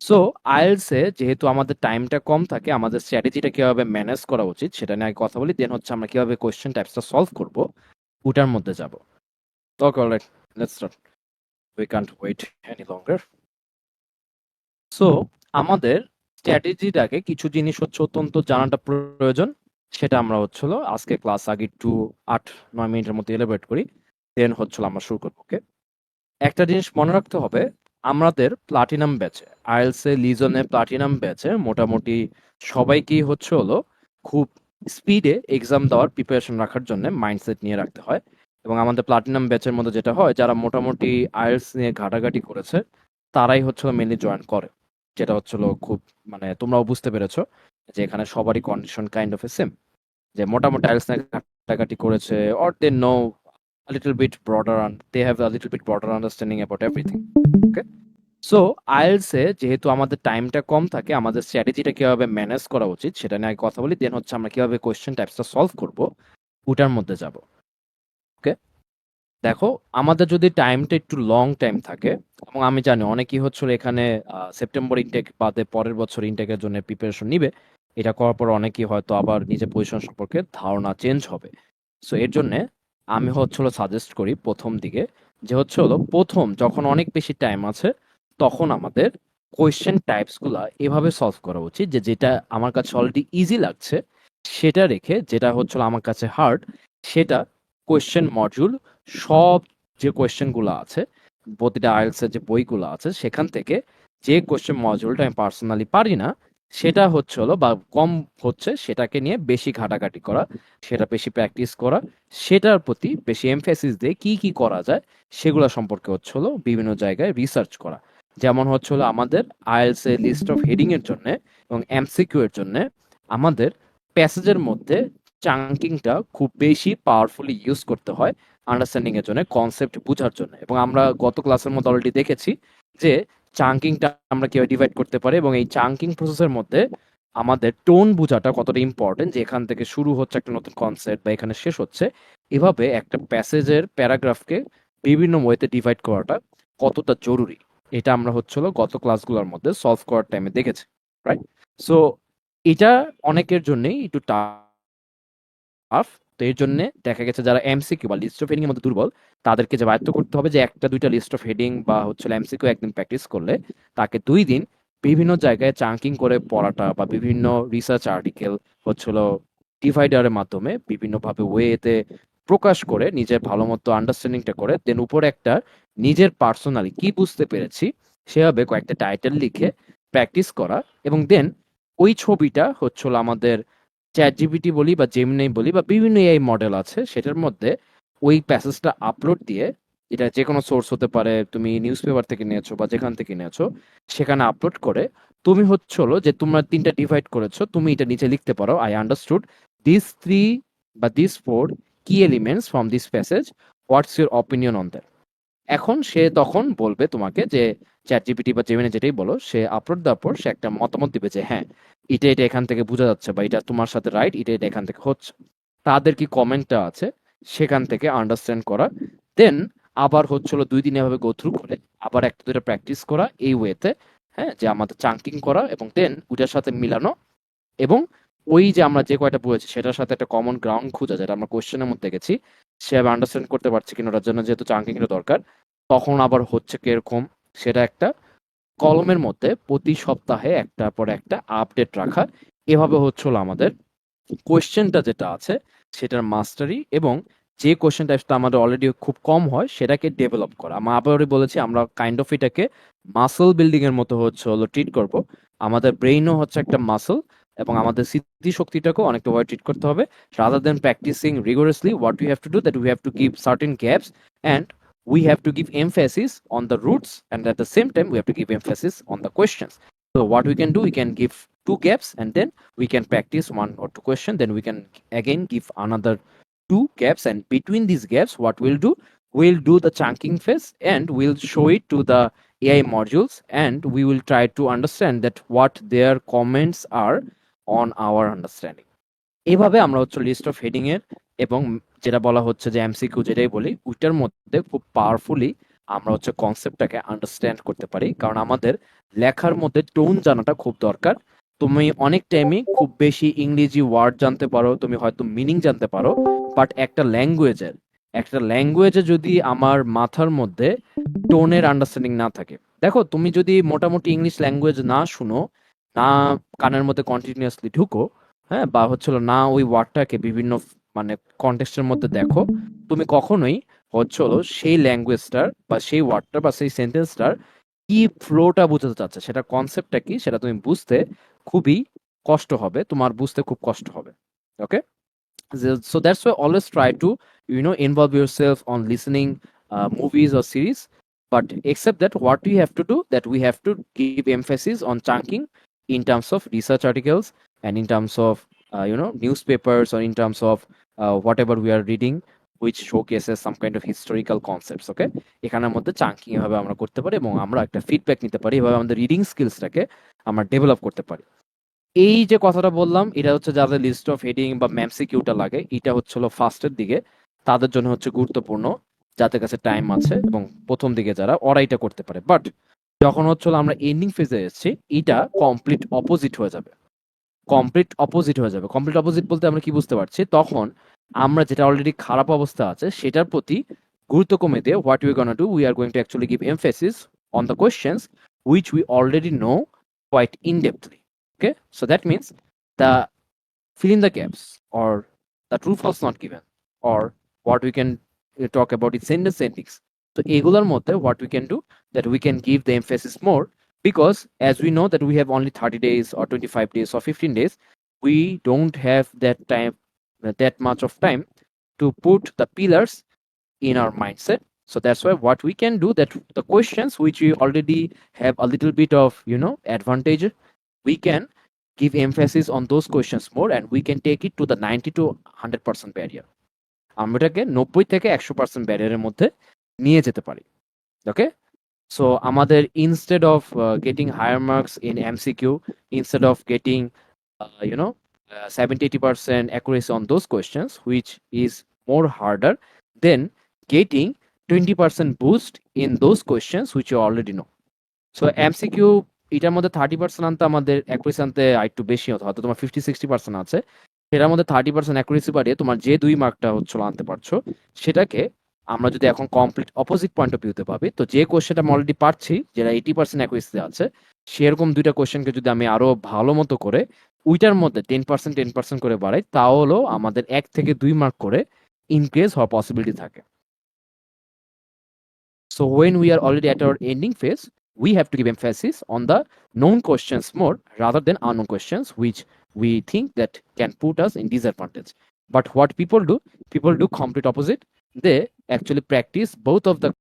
So আইএলসে যেহেতু আমাদের টাইমটা কম থাকে, আমাদের স্ট্র্যাটেজিটা কিভাবে ম্যানেজ করা উচিত সেটা নিয়ে আগে কথা বলি। দেন হচ্ছে আমরা কিভাবে কোয়েশ্চেন টাইপসটা সলভ করব ওটার মধ্যে যাব। Okay, alright, let's start. We can't wait any longer. So আমাদের স্ট্র্যাটেজিটাকে কিছু জিনিস হচ্ছে অত্যন্ত জানাটা প্রয়োজন। সেটা আমরা হচ্ছিল আজকে ক্লাস আগে একটু 8-9 মিনিটের মধ্যে এলিব্রেট করি। দেন হচ্ছিল আমরা শুরু করবো। ওকে, একটা জিনিস মনে রাখতে হবে, আমাদের প্লাটিনাম ব্যাচে, আইএলসে লিজনে প্লাটিনাম ব্যাচে মোটামুটি সবাইকেই হচ্ছে হলো খুব স্পিডে এক্সাম দেওয়ার প্রিপারেশন রাখার জন্য মাইন্ডসেট নিয়ে রাখতে হয়। এবং আমাদের প্লাটিনাম ব্যাচের মধ্যে যেটা হয়, যারা মোটামুটি আইএলস নিয়ে ঘাটাঘাটি করেছে তারাই হচ্ছে মেনলি জয়েন করে। যেটা হচ্ছিল খুব, মানে তোমরাও বুঝতে পেরেছো যে এখানে সবারই condition kind of a same, যে মোটামুটি আইএলস নিয়ে ঘাটাঘাটি করেছে, or they know a little bit broader and they have a little bit broader understanding about everything. Okay, so আইএলসে যেহেতু আমাদের টাইমটা কম থাকে, আমাদের স্ট্র্যাটেজিটা কিভাবে ম্যানেজ করা উচিত সেটা নিয়ে আগে কথা বলি। দেন হচ্ছে আমরা কিভাবে কোয়েশ্চেন টাইপসটা সলভ করব ওটার মধ্যে যাব। ওকে, দেখো, আমাদের যদি টাইমটা একটু লং টাইম থাকে, এবং আমি জানি অনেকেই হচ্ছে এখানে সেপ্টেম্বর ইনটেক বাদে পরের বছর ইনটেকের জন্য প্রিপারেশন নিবে, এটা করার পর অনেকেই হয়তো আবার নিজের পজিশন সম্পর্কে ধারণা চেঞ্জ হবে। সো এর জন্য আমি হচ্ছে সাজেস্ট করি প্রথম দিকে যে হচ্ছে হলো প্রথম যখন অনেক বেশি টাইম আছে তখন আমাদের কোয়েশ্চেন টাইপস গুলা এভাবে সলভ করা উচিত যে যেটা আমার কাছে অলরেডি ইজি লাগছে সেটা রেখে, যেটা হচ্ছে আমার কাছে হার্ড সেটা কোয়েশ্চেন মডিউল, সব যে কোয়েশ্চেন গুলো আছে প্রতিটা আইএলস এর যে বইগুলো আছে সেখান থেকে যে কোয়েশ্চেন মডিউলটা আমি পার্সোনালি পারি না সেটা হচ্ছে হলো বা কম হচ্ছে সেটাকে নিয়ে বেশি ঘাটাঘাটি করা, সেটা বেশি প্র্যাকটিস করা, সেটার প্রতি বেশি এমফেসিস দিয়ে কি কি করা যায় সেগুলো সম্পর্কে হচ্ছে হলো বিভিন্ন জায়গায় রিসার্চ করা। যেমন হচ্ছে হলো আমাদের আইএলস এর লিস্ট অফ হেডিং এর জন্য এবং এমসিকিউ এর জন্য আমাদের প্যাসেজের মধ্যে চাঙ্কিংটা খুব বেশি পাওয়ারফুলি ইউজ করতে হয় আন্ডারস্ট্যান্ডিং এর জন্য, কনসেপ্ট বোঝার জন্য। এবং আমরা গত ক্লাসের মধ্যে অলরেডি দেখেছি যে চাঙ্কিংটা আমরা কিভাবে ডিভাইড করতে পারি, এবং এই চাঙ্কিং প্রসেসের মধ্যে আমাদের টোন বোঝাটা কতটা ইম্পর্টেন্ট, যে এখান থেকে শুরু হচ্ছে একটা নতুন কনসেপ্ট বা এখানে শেষ হচ্ছে, এভাবে একটা প্যাসেজের প্যারাগ্রাফকে বিভিন্ন ওয়েতে ডিভাইড করাটা কতটা জরুরি, এটা আমরা হচ্ছে হলো গত ক্লাসগুলোর মধ্যে সলভ করার টাইমে দেখেছি, রাইট? সো এটা অনেকের জন্যই একটু টাফ। তো এর জন্য দেখা গেছে যারা এমসিকিউ বা লিস্ট অফ হেডিং এর মধ্যে দুর্বল তাদেরকে যে বাধ্য করতে হবে যে একটা দুইটা লিস্ট অফ হেডিং বা হচ্ছে এমসিকিউ একদিন প্র্যাকটিস করলে তাকে 2 দিন বিভিন্ন জায়গায় চাঙ্কিং করে পড়াটা বা বিভিন্ন রিসার্চ আর্টিকেল হচ্ছিল ডিভাইডারের মাধ্যমে বিভিন্নভাবে ওয়েতে প্রকাশ করে নিজের ভালো মতো আন্ডারস্ট্যান্ডিংটা করে দেন উপরে একটা নিজের পার্সোনালি কি বুঝতে পেরেছি সেভাবে কয়েকটা টাইটেল লিখে প্র্যাকটিস করা, এবং দেন ওই ছবিটা হচ্ছিল আমাদের চ্যাট জিপিটি বলি বা জেমিনাই বলি বা বিভিন্ন এআই মডেল আছে সেটার মধ্যে ওই প্যাসেজটা আপলোড দিয়ে, এটা যে কোনো সোর্স হতে পারে, তুমি নিউজ পেপার থেকে নিয়েছো বা যেখান থেকে নিয়েছো, সেখানে আপলোড করে তুমি হচ্ছে হলো যে তোমরা 3টা ডিভাইড করেছো, তুমি এটা নিচে লিখতে পারো আই আন্ডারস্টুড দিস 3 বা দিস 4 কি elements from this passage, what's your opinion on that. এখন সে তখন বলবে তোমাকে যে চ্যাট জিপিটি বা জেমিনি যেটাই বলো, সে আপলোড দেওয়ার পর সে একটা মতামত দিবে যে হ্যাঁ এটা এটা এখান থেকে বোঝা যাচ্ছে বা এটা তোমার সাথে রাইট, এটা এটা এখান থেকে হচ্ছে, তাদের কি কমেন্টটা আছে সেখান থেকে আন্ডারস্ট্যান্ড করা। দেন আবার হচ্ছিল 2 দিন এভাবে গো থ্রু করে আবার একটা দুটো প্র্যাকটিস করা এই ওয়েতে, হ্যাঁ, যে আমাদের চাঙ্কিং করা এবং দেন ওইটার সাথে মিলানো, এবং ওই যে আমরা যে কয়টা বলেছি সেটার সাথে একটা কমন গ্রাউন্ড খোঁজা, যেটা আমরা কোশ্চেনের মধ্যে গেছি সেভাবে আন্ডারস্ট্যান্ড করতে পারছি কিনা ওটার জন্য যেহেতু চাঙ্কিংটা দরকার, তখন আবার হচ্ছে কিরকম সেটা একটা কলমের মধ্যে প্রতি সপ্তাহে একটা পর একটা আপডেট রাখা। এভাবে হচ্ছিল আমাদের কোয়েশ্চেনটা যেটা আছে সেটার মাস্টারি, এবং যে কোয়েশ্চেন টাইপসটা আমাদের অলরেডি খুব কম হয় সেটাকে ডেভেলপ করা। আমরা আবারও বলেছি আমরা কাইন্ড অফ এটাকে মাসল বিল্ডিং এর মতো হচ্ছে হলো ট্রিট করব। আমাদের ব্রেইনও হচ্ছে একটা মাসল, এবং আমাদের স্মৃতিশক্তিটাকেও অনেকটা ভাবে ট্রিট করতে হবে। Rather than practising rigorously, what we have to do that we have to give certain gaps and we have to give emphasis on the roots, and at the same time we have to give emphasis on the questions. So what we can do, we can give 2 gaps and then we can practice 1 or 2 questions, then we can again give another 2 gaps, and between these gaps what we'll do the chunking phase and we'll show it to the AI modules, and we will try to understand that what their comments are on our understanding. এভাবে আমরা হচ্ছে list of heading এর এবং যেটা বলা হচ্ছে যে MCQ যেটাই বলি ওইটার মধ্যে খুব পাওয়ারফুলি আমরা হচ্ছে কনসেপ্টটাকে আন্ডারস্ট্যান্ড করতে পারি, কারণ আমাদের লেখার মধ্যে টোন জানাটা খুব দরকার। তুমি অনেক টাইমে খুব বেশি ইংরেজি ওয়ার্ড জানতে পারো, তুমি হয়তো মিনিং জানতে পারো, বাট একটা ল্যাঙ্গুয়েজে যদি আমার মাথার মধ্যে টোনের আন্ডারস্ট্যান্ডিং না থাকে, দেখো তুমি যদি মোটামুটি ইংলিশ ল্যাঙ্গুয়েজ না শুনো, না কানের মধ্যে কন্টিনিউয়াসলি ঢুকো, হ্যাঁ, বা হচ্ছিল না ওই ওয়ার্ডটাকে বিভিন্ন মানে কনটেক্সটের মধ্যে দেখো, তুমি কখনোই হলো সেই ল্যাঙ্গুয়েজটার বা সেই ওয়ার্ডটার বা সেই সেন্টেন্সটার কি ফ্লোটা বোঝাতে চাচ্ছে, সেটা কনসেপ্টটা কি সেটা তুমি বুঝতে খুবই কষ্ট হবে, তোমার বুঝতে খুব কষ্ট হবে। ওকে, so that's why always try to involve yourself on listening movies or series, but except that what we have to do, that we have to give emphasis on chunking in terms of research articles, and in terms of newspapers, or in terms of whatever we are reading which showcases some kind of historical concepts. Okay, এখানের মধ্যে chunking এভাবে আমরা করতে পারি এবং আমরা একটা feedback নিতে পারি, এভাবে আমাদের রিডিং স্কিলসটাকে আমরা ডেভেলপ করতে পারি। এই যে কথাটা বললাম, এটা হচ্ছে যাদের লিস্ট অফ হেডিং বা MCQটা লাগে, এটা হচ্ছে ফার্স্টের দিকে, তাদের জন্য হচ্ছে গুরুত্বপূর্ণ, যাদের কাছে টাইম আছে এবং প্রথম দিকে যারা ওরা এটা করতে পারে। বাট যখন হচ্ছে আমরা এন্ডিং ফেজে এসেছি, এটা কমপ্লিট অপোজিট হয়ে যাবে। কমপ্লিট অপোজিট বলতে আমরা কি বুঝতে পারছি, তখন আমরা যেটা অলরেডি খারাপ অবস্থা আছে সেটার প্রতি গুরুত্ব কমে দিয়ে what we gonna do, we are going to actually give emphasis on the questions which we already know quite in depthly. Okay, so that means the fill in the gaps, or the true false not given, or what we can talk about is sentence endings. So এগুলোর মধ্যে what we can do, that we can give the emphasis more, because as we know that we have only 30 days or 25 days or 15 days, we don't have that time, that much of time to put the pillars in our mindset. So that's why what we can do, that the questions which we already have a little bit of advantage, we can give emphasis on those questions more, and we can take it to the 90 to 100% barrier. আমরা এটাকে 90 থেকে 100% ব্যারিয়ারের মধ্যে নিয়ে যেতে পারি। ওকে, so আমাদের instead of getting higher marks in MCQ, instead of getting 70-80% accuracy on those questions, which is more harder than getting 20% boost in those questions which you already know. So MCQ এটার মধ্যে 30% আনতে আমাদের accuracy আনতে একটু বেশি হতো, হয়তো তোমার 50-60% আছে, সেটার মধ্যে 30% অ্যাকুরেসি বাড়িয়ে তোমার যে 2 মার্কটা আনতে পারছো, সেটাকে আমরা যদি এখন কমপ্লিট অপোজিট পয়েন্ট অফ ভিউতে ভাবি, তো যে কোয়েশ্চেনটা আমি অলরেডি পারছি, যেটা 80% অ্যাকুরেসি আছে, সেরকম 2টা কোয়েশ্চেনকে যদি আমি আরো ভালো মতো করে ওইটার মধ্যে 10% করে বাড়াই, তাহলেও আমাদের 1 থেকে 2 মার্ক করে ইনক্রিজ হওয়ার পসিবিলিটি থাকে। So when we are already at our ending phase, we have to give emphasis on the known questions more rather than unknown questions, which we think that can put us in disadvantage. But what people do complete opposite. They actually practice both of the